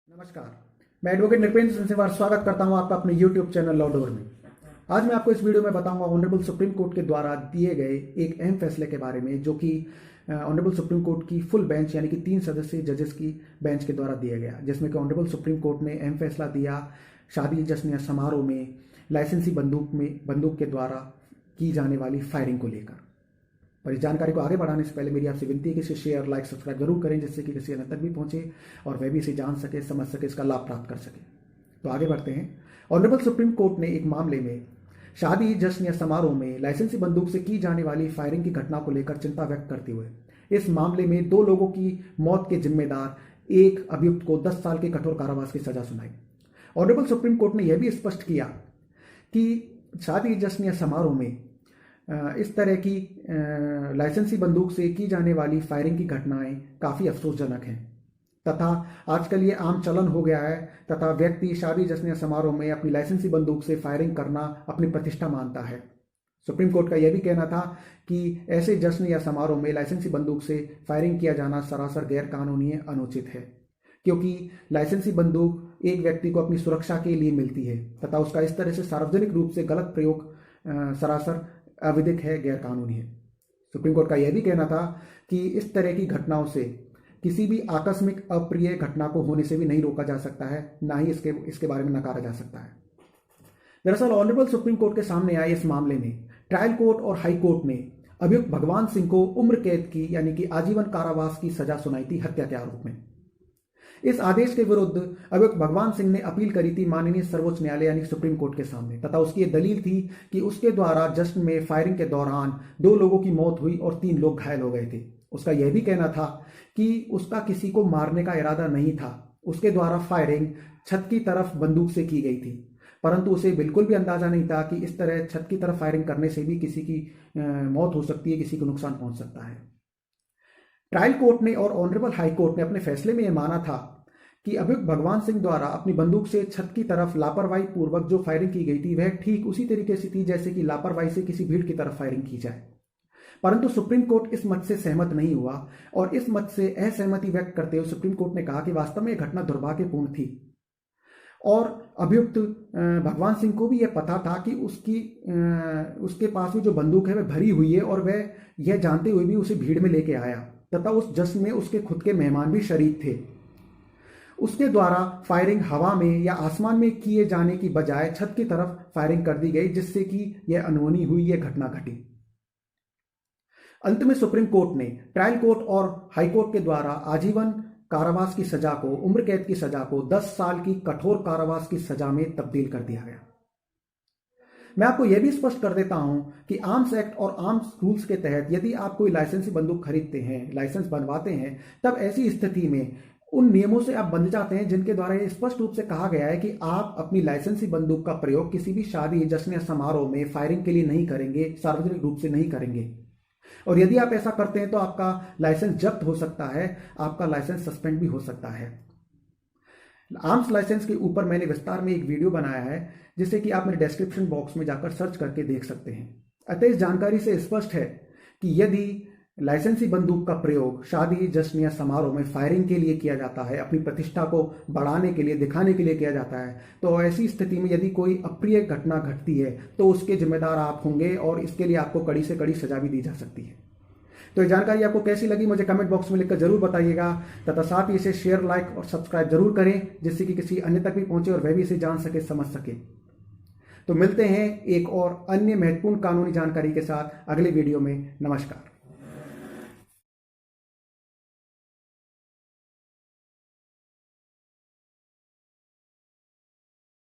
नमस्कार, मैं एडवोकेट नृपेंद्र सिंह स्वागत करता हूं आपका अपने YouTube चैनल लॉ डोर में। आज मैं आपको इस वीडियो में बताऊंगा ऑनरेबल सुप्रीम कोर्ट के द्वारा दिए गए एक अहम फैसले के बारे में, जो कि ऑनरेबल सुप्रीम कोर्ट की फुल बेंच यानी कि 3 सदस्यीय जजेस की बेंच के द्वारा दिया गया, जिसमें कि ऑनरेबल सुप्रीम कोर्ट ने अहम फैसला दिया शादी जश्न या समारोह में लाइसेंसी बंदूक के द्वारा की जाने वाली फायरिंग को लेकर। और इस जानकारी को आगे बढ़ाने से पहले मेरी आपसे विनती है कि इसे शेयर, लाइक, सब्सक्राइब जरूर करें, जिससे कि किसी अन्य तक भी पहुंचे और वह भी इसे जान सके, समझ सके, इसका लाभ प्राप्त कर सके। तो आगे बढ़ते हैं। ऑनरेबल सुप्रीम कोर्ट ने एक मामले में शादी जश्न या समारोह में लाइसेंसी बंदूक से की जाने वाली फायरिंग की घटना को लेकर चिंता व्यक्त करते हुए इस मामले में 2 लोगों की मौत के जिम्मेदार एक अभियुक्त को 10 साल के कठोर कारावास की सजा सुनाई। ऑनरेबल सुप्रीम कोर्ट ने यह भी स्पष्ट किया कि शादी जश्न या समारोह में इस तरह की लाइसेंसी बंदूक से की जाने वाली फायरिंग की घटनाएं काफ़ी अफसोसजनक हैं तथा आजकल ये आम चलन हो गया है तथा व्यक्ति शादी जश्न या समारोह में अपनी लाइसेंसी बंदूक से फायरिंग करना अपनी प्रतिष्ठा मानता है। सुप्रीम कोर्ट का यह भी कहना था कि ऐसे जश्न या समारोह में लाइसेंसी बंदूक से फायरिंग किया जाना सरासर गैरकानूनी अनुचित है, क्योंकि लाइसेंसी बंदूक एक व्यक्ति को अपनी सुरक्षा के लिए मिलती है तथा उसका इस तरह से सार्वजनिक रूप से गलत प्रयोग सरासर अविधिक है, गैरकानूनी है। सुप्रीम कोर्ट का यह भी कहना था कि इस तरह की घटनाओं से किसी भी आकस्मिक अप्रिय घटना को होने से भी नहीं रोका जा सकता है, ना ही इसके बारे में नकारा जा सकता है। दरअसल ऑनरेबल सुप्रीम कोर्ट के सामने आए इस मामले में ट्रायल कोर्ट और हाई कोर्ट ने अभियुक्त भगवान सिंह को उम्र कैद की यानी कि आजीवन कारावास की सजा सुनाई थी हत्या के आरोप में। इस आदेश के विरुद्ध अभियुक्त भगवान सिंह ने अपील करी थी माननीय सर्वोच्च न्यायालय यानी सुप्रीम कोर्ट के सामने तथा उसकी यह दलील थी कि उसके द्वारा जश्न में फायरिंग के दौरान 2 लोगों की मौत हुई और 3 लोग घायल हो गए थे। उसका यह भी कहना था कि उसका किसी को मारने का इरादा नहीं था, उसके द्वारा फायरिंग छत की तरफ बंदूक से की गई थी, परंतु उसे बिल्कुल भी अंदाजा नहीं था कि इस तरह छत की तरफ फायरिंग करने से भी किसी की मौत हो सकती है, किसी को नुकसान पहुंच सकता है। ट्रायल कोर्ट ने और ऑनरेबल हाई कोर्ट ने अपने फैसले में यह माना था कि अभियुक्त भगवान सिंह द्वारा अपनी बंदूक से छत की तरफ लापरवाही पूर्वक जो फायरिंग की गई थी वह ठीक उसी तरीके से थी जैसे कि लापरवाही से किसी भीड़ की तरफ फायरिंग की जाए। परंतु सुप्रीम कोर्ट इस मत से सहमत नहीं हुआ और इस मत से असहमति व्यक्त करते हुए सुप्रीम कोर्ट ने कहा कि वास्तव में यह घटना दुर्भाग्यपूर्ण थी और अभियुक्त भगवान सिंह को भी यह पता था कि उसके पास भी जो बंदूक है वह भरी हुई है और वह यह जानते हुए भी उसे भीड़ में लेके आया तथा उस जश्न में उसके खुद के मेहमान भी शरीक थे। उसके द्वारा फायरिंग हवा में या आसमान में किए जाने की बजाय छत की तरफ फायरिंग कर दी गई, जिससे कि यह अनहोनी हुई, यह घटना घटी। अंत में सुप्रीम कोर्ट ने ट्रायल कोर्ट और हाई कोर्ट के द्वारा आजीवन कारावास की सजा को उम्र कैद की सजा को 10 साल की कठोर कारावास की सजा में तब्दील कर दिया गया। मैं आपको यह भी स्पष्ट कर देता हूं कि आर्म्स एक्ट और आर्म्स रूल्स के तहत यदि आप कोई लाइसेंसी बंदूक खरीदते हैं, लाइसेंस बनवाते हैं, तब ऐसी स्थिति में उन नियमों से आप बंध जाते हैं जिनके द्वारा यह स्पष्ट रूप से कहा गया है कि आप अपनी लाइसेंसी बंदूक का प्रयोग किसी भी शादी जश्न या समारोह में फायरिंग के लिए नहीं करेंगे, सार्वजनिक रूप से नहीं करेंगे। और यदि आप ऐसा करते हैं तो आपका लाइसेंस जब्त हो सकता है, आपका लाइसेंस सस्पेंड भी हो सकता है। आर्म्स लाइसेंस के ऊपर मैंने विस्तार में एक वीडियो बनाया है जिसे कि आप मेरे डिस्क्रिप्शन बॉक्स में जाकर सर्च करके देख सकते हैं। अतः इस जानकारी से स्पष्ट है कि यदि लाइसेंसी बंदूक का प्रयोग शादी जश्न या समारोह में फायरिंग के लिए किया जाता है, अपनी प्रतिष्ठा को बढ़ाने के लिए, दिखाने के लिए किया जाता है, तो ऐसी स्थिति में यदि कोई अप्रिय घटना घटती है तो उसके जिम्मेदार आप होंगे और इसके लिए आपको कड़ी से कड़ी सजा भी दी जा सकती है। तो ये जानकारी आपको कैसी लगी मुझे कमेंट बॉक्स में लिखकर जरूर बताइएगा तथा साथ ही इसे शेयर, लाइक और सब्सक्राइब जरूर करें, जिससे कि किसी अन्य तक भी पहुंचे और वह भी इसे जान सके, समझ सके। तो मिलते हैं एक और अन्य महत्वपूर्ण कानूनी जानकारी के साथ अगले वीडियो में। नमस्कार।